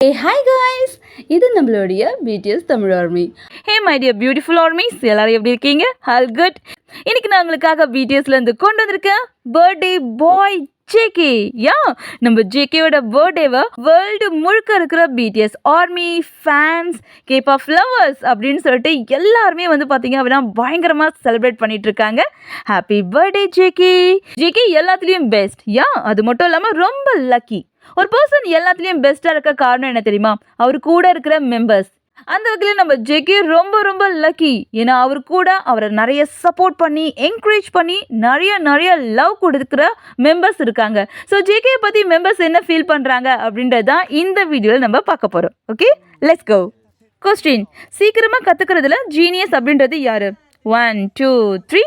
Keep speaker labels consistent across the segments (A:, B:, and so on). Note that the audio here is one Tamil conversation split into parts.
A: ஹே ஹாய் காய்ஸ், இது நம்மளுடைய BTS Tamil army.
B: Hey my dear beautiful armies, எல்லாரும் எப்படி இருக்கீங்க? All good. இன்னைக்கு நான் உங்களுக்காக பிடிஎஸ்லேருந்து கொண்டு வந்திருக்கேன் பர்த்டே பாய் ஜேகே. நம்ம ஜேகேவோட பர்த்டேவை வேர்ல்டு முழுக்க இருக்கிற BDS army fans, kebab flowers அப்படின்னு சொல்லிட்டு எல்லாருமே பார்த்தீங்க அப்படின்னா பயங்கரமாக செலிப்ரேட் பண்ணிட்டு இருக்காங்க. Happy birthday JK. ஜேகே எல்லாத்துலேயும் பெஸ்ட். அது மட்டும் இல்லாமல் ரொம்ப லக்கி. ஒரு பர்சன் எல்லாத்துலேயும் பெஸ்ட்டாக இருக்க காரணம் என்ன தெரியுமா? அவர் கூட இருக்கிற மெம்பர்ஸ். அந்த வகையில் நம்ம ஜேகே ரொம்ப ரொம்ப லக்கி. ஏன்னா அவர் கூட அவரை நிறைய சப்போர்ட் பண்ணி என்கரேஜ் பண்ணி நிறைய லவ் கொடுக்குற மெம்பர்ஸ் இருக்காங்க. ஸோ ஜேகே பற்றி மெம்பர்ஸ் என்ன ஃபீல் பண்ணுறாங்க அப்படின்றது தான் இந்த வீடியோவில் நம்ம பார்க்க போகிறோம். Okay, let's go. கொஸ்டின்: சீக்கிரமாக கற்றுக்கிறதுல ஜீனியஸ் அப்படின்றது யார்? 1 2 3.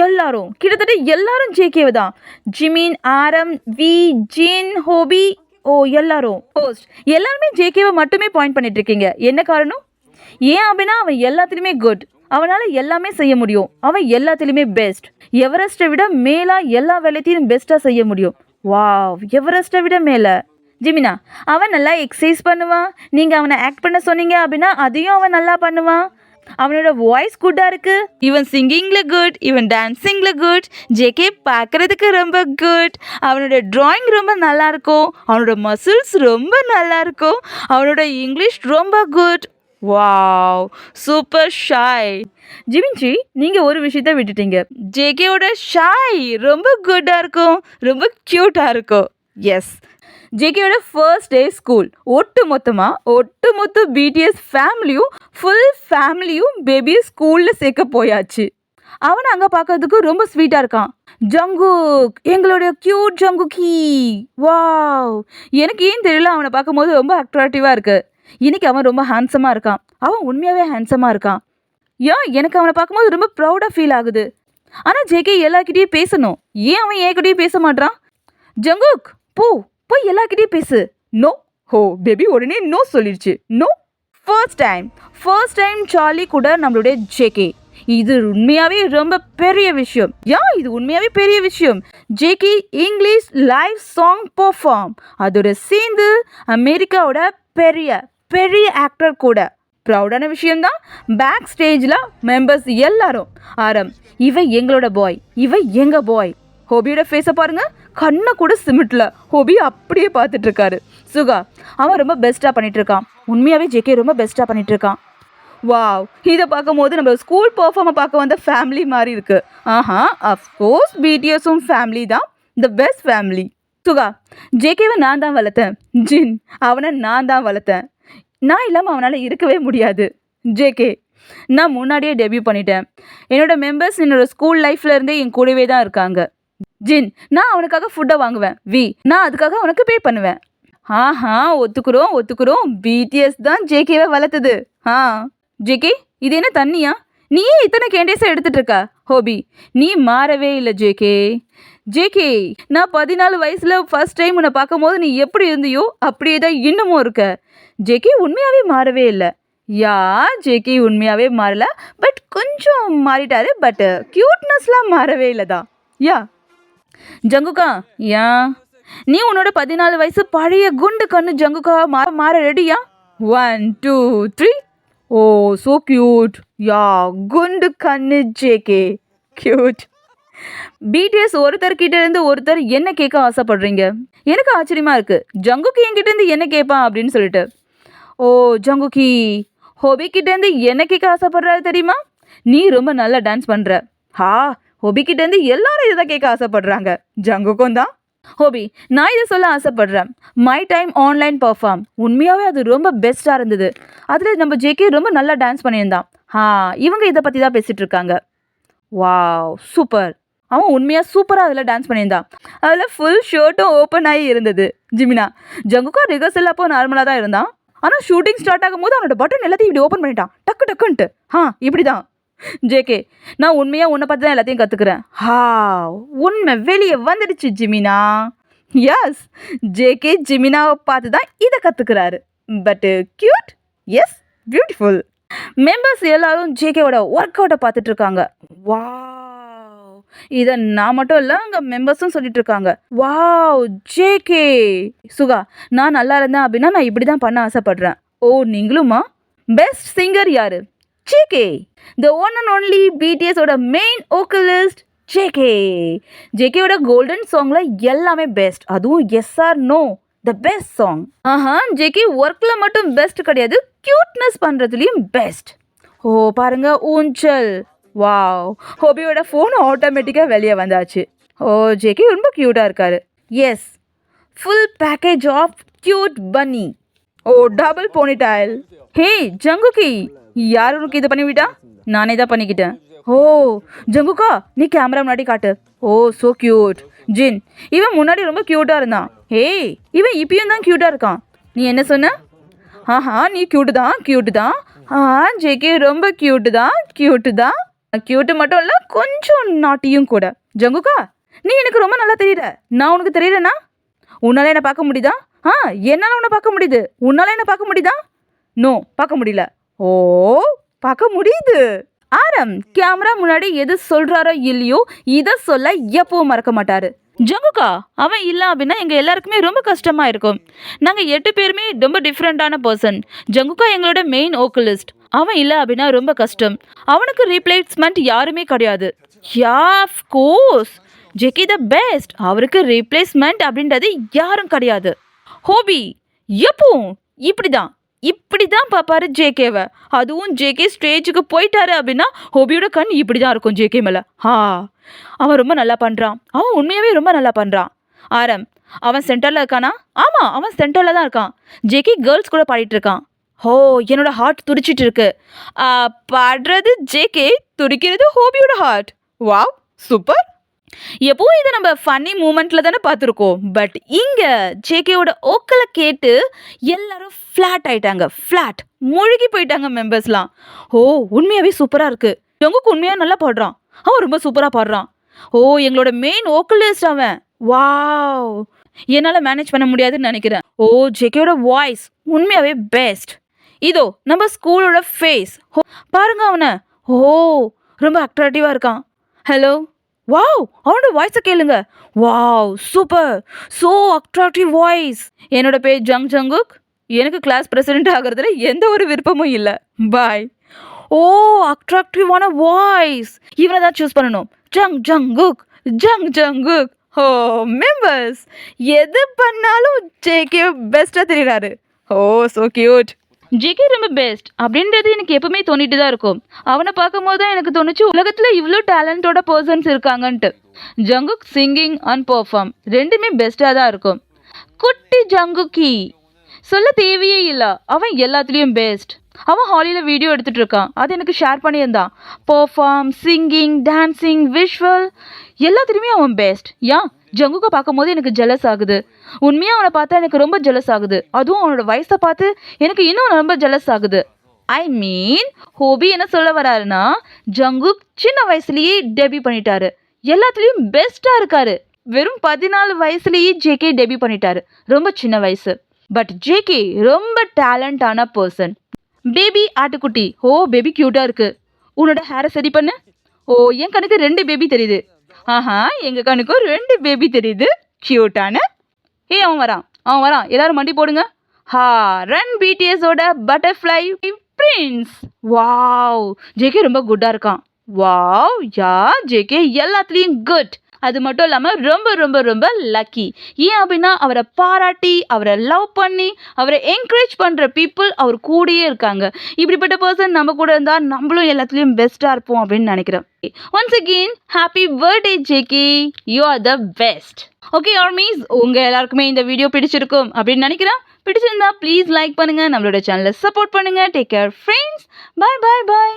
B: எல்லாரும் கிட்டத்தட்ட எல்லாரும் ஜேகேவை தான். ஜிமின், ஆரம், வி, ஜின், ஹோபி, எல்லாரும் போஸ்ட் எல்லாருமே ஜேகேவை மட்டுமே பாயிண்ட் பண்ணிட்டு இருக்கீங்க. என்ன காரணம்? ஏன் அப்படின்னா அவன் எல்லாத்துலேயுமே குட். அவனால் எல்லாமே செய்ய முடியும். அவன் எல்லாத்துலேயுமே பெஸ்ட். எவரெஸ்ட்டை விட மேலா எல்லா வேலையத்தையும் பெஸ்ட்டாக செய்ய முடியும். வாவ், எவரெஸ்ட்டை விட மேலே. ஜிமினா, அவன் நல்லா எக்ஸசைஸ் பண்ணுவான். நீங்கள் அவனை ஆக்ட் பண்ண சொன்னீங்க அப்படின்னா அதையும் அவன் நல்லா பண்ணுவான். அவனோட வாய்ஸ் குட்டாக இருக்கு. இவன் சிங்கிங்கில் குட், இவன் டான்ஸிங்கில் குட். ஜேகே பார்க்குறதுக்கு ரொம்ப குட். அவனோட ட்ராயிங் ரொம்ப நல்லா இருக்கும். அவனோட மசில்ஸ் ரொம்ப நல்லா இருக்கும். அவனோட இங்கிலீஷ் ரொம்ப குட். வாவ், சூப்பர் ஷாய். ஜிமின்ஜி, நீங்கள் ஒரு விஷயத்த விட்டுட்டீங்க. ஜேகேவோட ஷாய் ரொம்ப குட்டாக இருக்கும், ரொம்ப க்யூட்டாக இருக்கும். எஸ், ஜேகேயோட ஃபர்ஸ்ட் டே ஸ்கூல். ஒட்டுமொத்த பிடிஎஸ் ஃபேமிலியும் ஃபுல் ஃபேமிலியும் பேபியை ஸ்கூலில் சேர்க்க போயாச்சு. அவனை அங்கே பார்க்கறதுக்கு ரொம்ப ஸ்வீட்டாக இருக்கான். ஜங்குக், எங்களுடைய க்யூட் ஜங்குக்கி. வாவ், எனக்கு ஏன் தெரியல, அவனை பார்க்கும்போது ரொம்ப அட்ராக்டிவாக இருக்கு. இன்னைக்கு அவன் ரொம்ப ஹேண்ட்ஸமாக இருக்கான். அவன் உண்மையாகவே ஹேண்ட்ஸமாக இருக்கான். எனக்கு அவனை பார்க்கும்போது ரொம்ப ப்ரௌடாக ஃபீல் ஆகுது. ஆனால் ஜேகே எல்லார்கிட்டையும் பேசணும். ஏன் அவன் என்கிட்டயும் பேச மாட்டான்? ஜங்குக், போய் எல்லார்கிட்டையும் பேசு. நோ. பேபி உடனே நோ சொல்லிடுச்சு. நோ. ஃபர்ஸ்ட் டைம் சார்லி கூட நம்மளுடைய ஜேகே. இது உண்மையாகவே ரொம்ப பெரிய விஷயம். இது உண்மையாகவே பெரிய விஷயம். JK English live song perform. அதோட சேர்ந்து அமெரிக்காவோட பெரிய ஆக்டர் கூட. ப்ரௌடான விஷயம்தான். பேக் ஸ்டேஜில் மெம்பர்ஸ் எல்லாரும் ஆரம், இவன் எங்களோட பாய், இவன் எங்கள் பாய். ஹோபியோட ஃபேஸை பாருங்க, கண்ணை கூட சிமிட்ல. ஹோபி அப்படியே பார்த்துட்டு இருக்காரு. சுகா, அவன் ரொம்ப பெஸ்ட்டாக பண்ணிட்டு இருக்கான். உண்மையாகவே ஜேகே ரொம்ப பெஸ்ட்டாக பண்ணிட்டு இருக்கான். வாவ், இதை பார்க்கும் போது நம்ம ஸ்கூல் பெர்ஃபார்மை பார்க்க வந்த ஃபேமிலி மாதிரி இருக்கு. அஃப்கோர்ஸ் பிடிஎஸும் ஃபேமிலி தான், த பெஸ்ட் ஃபேமிலி. சுகா, ஜேகேவை நான் தான் வளர்த்தேன். ஜின், அவனை நான் தான் வளர்த்தேன். நான் இல்லாமல் அவனால் இருக்கவே முடியாது. ஜேகே, நான் முன்னாடியே டெபியூ பண்ணிட்டேன். என்னோட மெம்பர்ஸ் என்னோட ஸ்கூல் லைஃப்ல இருந்தே என் கூடவே தான் இருக்காங்க. ஜின், நான் அவனுக்காக ஃபுட்டை வாங்குவேன். வி, நான் அதுக்காக அவனுக்கு பே பண்ணுவேன். ஒத்துக்குறோம். பிடிஎஸ் தான் ஜேகேவை வளர்த்தது. ஜேகே, இது என்ன தண்ணியா? நீ இத்தனை கேண்டேஸை எடுத்துட்டு இருக்கா? ஹோபி, நீ மாறவே இல்லை ஜேகே. நான் 14 வயசுல ஃபர்ஸ்ட் டைம் உன்னை பார்க்கும் போது நீ எப்படி இருந்தியோ அப்படியே தான் இன்னமும் இருக்க. ஜேகே உண்மையாவே மாறவே இல்லை. ஜேகே உண்மையாவே மாறல, பட் கொஞ்சம் மாறிட்டாரு. பட் கியூட்னஸ்லாம் மாறவே இல்லை தான். ஜங்குக்கா, நீ உன்னோட 14 வயசு பழைய குண்டு கண்ணு ஜங்குக்கா மாற ரெடியா? 1 2 3. So cute. குண்டு கண்ணு ஜேகே, கியூட். பிடிஎஸ் ஒருத்தர்கிட்ட இருந்து ஒருத்தர் என்ன கேட்க ஆசைப்படுறீங்க? எனக்கு ஆச்சரியமா இருக்கு. ஜங்குக்கி என்கிட்ட இருந்து என்ன கேட்பான் அப்படின்னு சொல்லிட்டு. ஜங்குக்கி ஹோபி கிட்ட இருந்து என்ன கேட்க ஆசைப்படுறாரு தெரியுமா? நீ ரொம்ப நல்லா டான்ஸ் பண்ற. ஹோபி கிட்ட இருந்து எல்லாரும் இதை கேட்க ஆசைப்படுறாங்க. ஜங்குக்கும் தான். ஹோபி, நான் இதை சொல்ல ஆசைப்படுறேன். My time online perform. உண்மையாகவே அது ரொம்ப பெஸ்ட்டாக இருந்தது. அதில் நம்ம ஜேகே ரொம்ப நல்லா டான்ஸ் பண்ணியிருந்தான். இவங்க இதை பற்றி தான் பேசிகிட்டு இருக்காங்க. Wow, super. அவன் உண்மையாக சூப்பராக அதில் டான்ஸ் பண்ணியிருந்தான். அதில் ஃபுல் ஷர்ட்டும் ஓப்பன் ஆகி இருந்தது. ஜிமினா, ஜங்குக்கா ரிகர்சல் அப்போ நார்மலாக தான் இருந்தான். ஆனால் ஷூட்டிங் ஸ்டார்ட் ஆகும்போது அவனோட பட்டன் எல்லாத்தையும் இப்படி ஓப்பன் பண்ணிட்டான், டக்குன்ட்டு. இப்படி தான். ஜேகே, நான் உண்மையாக உன்னை பார்த்து தான் எல்லாத்தையும் கற்றுக்குறேன். உண்மை வெளியே வந்துடுச்சு ஜிமினா. எஸ், ஜேகே ஜிமினாவை பார்த்து தான் இதை கற்றுக்கிறாரு. But cute. Yes, beautiful. Members எல்லாரும் ஜேகேவோட ஒர்க் அவுட்டை பார்த்துட்டு இருக்காங்க. வாவ், இதை நான் மட்டும் இல்லை அங்கே மெம்பர்ஸும் சொல்லிட்டு இருக்காங்க. Wow JK. சுகா, நான் நல்லா இருந்தேன் அப்படின்னா நான் இப்படி தான் பண்ண ஆசைப்படுறேன். ஓ நீங்களுமா? பெஸ்ட் சிங்கர் யாரு? JK. The one and only பிடிஎஸோட மெயின் வோக்கலிஸ்ட் ஜேகே. ஜேகேயோட கோல்டன் சாங்ல எல்லாமே பெஸ்ட். அதுவும் yes or no the best song. ஆஹா, ஜேகே ஒர்க்கில் மட்டும் பெஸ்ட் கிடையாது, க்யூட்னஸ் பண்ணுறதுலையும் பெஸ்ட். ஓ பாருங்க ஊஞ்சல். வாவ். ஹோபியோட ஃபோன் ஆட்டோமேட்டிக்காக வெளியே வந்தாச்சு. ஓ ஜேகே ரொம்ப க்யூட்டாக இருக்காரு. Yes, full package of cute bunny. Oh double ponytail. ஹே ஜங்குகி, யார் உனக்கு இதை பண்ணிவிட்டா? நானே தான் பண்ணிக்கிட்டேன். ஓ ஜங்குகா, நீ கேமரா முன்னாடி காட்டு. ஓ ஸோ க்யூட். ஜின், இவன் முன்னாடி ரொம்ப க்யூட்டாக இருந்தான். ஏய், இவன் இப்பயும் தான் க்யூட்டாக இருக்கான். நீ என்ன சொன்ன? ஆஹா, நீ க்யூட்டு தான். ஜேகே ரொம்ப க்யூட்டு தான். க்யூட்டு மட்டும் இல்லை, கொஞ்சம் நாட்டியும் கூட. ஜங்குகா, நீ எனக்கு ரொம்ப நல்லா தெரியல. நான் உனக்கு தெரியலனா? உன்னால் என்ன பார்க்க முடியுதா? என்னால் உன்னை பார்க்க முடியுது. உன்னால் என்ன பார்க்க முடியுதா? நோ, பார்க்க முடியல. ஓ பார்க்க முடியுது. ஆரம் கேமரா முன்னாடி எது சொல்கிறாரோ இல்லையோ இதை சொல்ல எப்பவும் மறக்க மாட்டாரு. ஜங்குகா, அவன் இல்லை அப்படின்னா எங்கள் எல்லாருக்குமே ரொம்ப கஷ்டமாக இருக்கும். நாங்கள் 8 பேருமே ரொம்ப டிஃப்ரெண்ட்டான பர்சன். ஜங்குகா எங்களோட மெயின் வோக்கலிஸ்ட். அவன் இல்லை அப்படின்னா ரொம்ப கஷ்டம். அவனுக்கு ரீப்ளேஸ்மெண்ட் யாருமே கிடையாது. Yeah of course, JK the best. அவருக்கு ரீப்ளேஸ்மெண்ட் அப்படின்றது யாரும் கிடையாது. ஹோபி எப்பவும் இப்படி தான் பார்ப்பாரு ஜேகேவை. அதுவும் ஜேகே ஸ்டேஜுக்கு போயிட்டாரு அப்படின்னா ஹோபியோட கண் இப்படி தான் இருக்கும் ஜேகே மேலே. அவன் ரொம்ப நல்லா பண்ணுறான். அவன் உண்மையாகவே ரொம்ப நல்லா பண்ணுறான். ஆரம், அவன் சென்டரில் இருக்கானா? ஆமாம், அவன் சென்டரில் தான் இருக்கான். ஜேகே கேர்ள்ஸ் கூட பாடிட்டு இருக்கான். ஓ என்னோட ஹார்ட் துடிச்சிட்டு இருக்கு. பாடுறது ஜேகே, துடிக்கிறது ஹோபியோட ஹார்ட். Wow super. எப்பவும் இதை நம்ம ஃபன்னி மூமெண்ட்டில் தானே பார்த்துருக்கோம். பட் இங்கே ஜேகேவோட ஓக்களை கேட்டு எல்லாரும் ஃப்ளாட் ஆயிட்டாங்க. மூழ்கி போயிட்டாங்க மெம்பர்ஸ்லாம். ஓ உண்மையாகவே சூப்பராக இருக்குது. ஜங்குக்கு உண்மையாக நல்லா பாடுறான். அவன் ரொம்ப சூப்பராக பாடுறான். ஓ எங்களோட மெயின் வோக்கலிஸ்ட் அவன். வாவ், என்னால் மேனேஜ் பண்ண முடியாதுன்னு நினைக்கிறேன். ஓ ஜேகேயோட வாய்ஸ் உண்மையாகவே பெஸ்ட். இதோ நம்ம ஸ்கூலோட ஃபேஸ். பாருங்க அவனை. ஓ ரொம்ப அட்ராக்டிவாக இருக்கான். ஹலோ. வாவ், அவனோட வாய்ஸை கேளுங்க. Wow super, so attractive voice. என்னோட பேர் ஜங்குக். எனக்கு கிளாஸ் பிரசிடென்ட் ஆகிறதுல எந்த ஒரு விருப்பமும் இல்லை. பாய். ஓ அட்ராக்டிவான வாய்ஸ். இவனை தான் சூஸ் பண்ணணும். ஜங்குக். ஓ மெம்பர்ஸ், எது பண்ணாலும் ஜேகே பெஸ்ட்டாக தெரியுறாரு. ஓ ஸோ கியூட். ஜேகே ரொம்ப பெஸ்ட் அப்படின்றது எனக்கு எப்பவுமே தோணிட்டு தான் இருக்கும். அவனை பார்க்கும் போது தான் எனக்கு தோணுச்சு உலகத்தில் இவ்வளோ டேலண்டோட பர்சன்ஸ் இருக்காங்கன்ட்டு. ஜங்குக் சிங்கிங் அண்ட் பெர்ஃபார்ம் ரெண்டுமே பெஸ்ட்டாக தான் இருக்கும். குட்டி ஜங்குக்கி சொல்ல தேவையே இல்லை, அவன் எல்லாத்துலேயும் பெஸ்ட். அவன் ஹாலியில் வீடியோ எடுத்துகிட்டு இருக்கான். அது எனக்கு ஷேர் பண்ணியிருந்தான். பெர்ஃபார்ம், சிங்கிங், டான்ஸிங், விஷுவல் எல்லாத்துலேயுமே அவன் பெஸ்ட். ஜங்குக்கை பார்க்கும் போது எனக்கு ஜெலஸ் ஆகுது. உண்மையாக அவனை பார்த்தா எனக்கு ரொம்ப ஜெலஸ் ஆகுது. அதுவும் அவனோட வயசை பார்த்து எனக்கு இன்னும் ரொம்ப ஜெலஸ் ஆகுது. ஐ மீன் ஹோபி என்ன சொல்ல வராருன்னா, ஜங்குக் சின்ன வயசுலேயே டெபியூ பண்ணிட்டாரு. எல்லாத்துலேயும் பெஸ்ட்டாக இருக்காரு. வெறும் 14 வயசுலேயே ஜேகே டெபியூ பண்ணிட்டாரு. ரொம்ப சின்ன வயசு. பட் ஜேகே ரொம்ப டேலண்டான பர்சன். பேபி ஆட்டுக்குட்டி. ஓ பேபி க்யூட்டாக இருக்கு. உன்னோட ஹேரை சரி பண்ணு. ஓ என் கணக்கு 2 பேபி தெரியுது. எங்கள் கணக்கும் 2 பேபி தெரியுது. க்யூட்டான. அவன் வரான். எல்லாரும் மண்டி போடுங்க. ரன் பிடிஎஸோட பட்டர்ஃப்ளை பிரின்ஸ். வாவ், ஜேகே ரொம்ப குட்டாக இருக்கான். வாவ் ஜேகே எல்லாத்துலேயும் குட். அது மட்டும் இல்லாமல் ரொம்ப ரொம்ப ரொம்ப லக்கி. ஏன் அப்படின்னா அவரை பாராட்டி, அவரை லவ் பண்ணி, அவரை என்கரேஜ் பண்ணுற பீப்புள் அவர் கூடயே இருக்காங்க. இப்படிப்பட்ட பர்சன் நம்ம கூட இருந்தால் நம்மளும் எல்லாத்துலேயும் பெஸ்ட்டாக இருப்போம் அப்படின்னு நினைக்கிறேன். Once again happy birthday JK, you are the best. Okay armies, உங்கள் எல்லாருக்குமே இந்த வீடியோ பிடிச்சிருக்கும் அப்படின்னு நினைக்கிறேன். பிடிச்சிருந்தா ப்ளீஸ் லைக் பண்ணுங்கள், நம்மளோட சேனலை சப்போர்ட் பண்ணுங்கள். Take care friends. பாய்.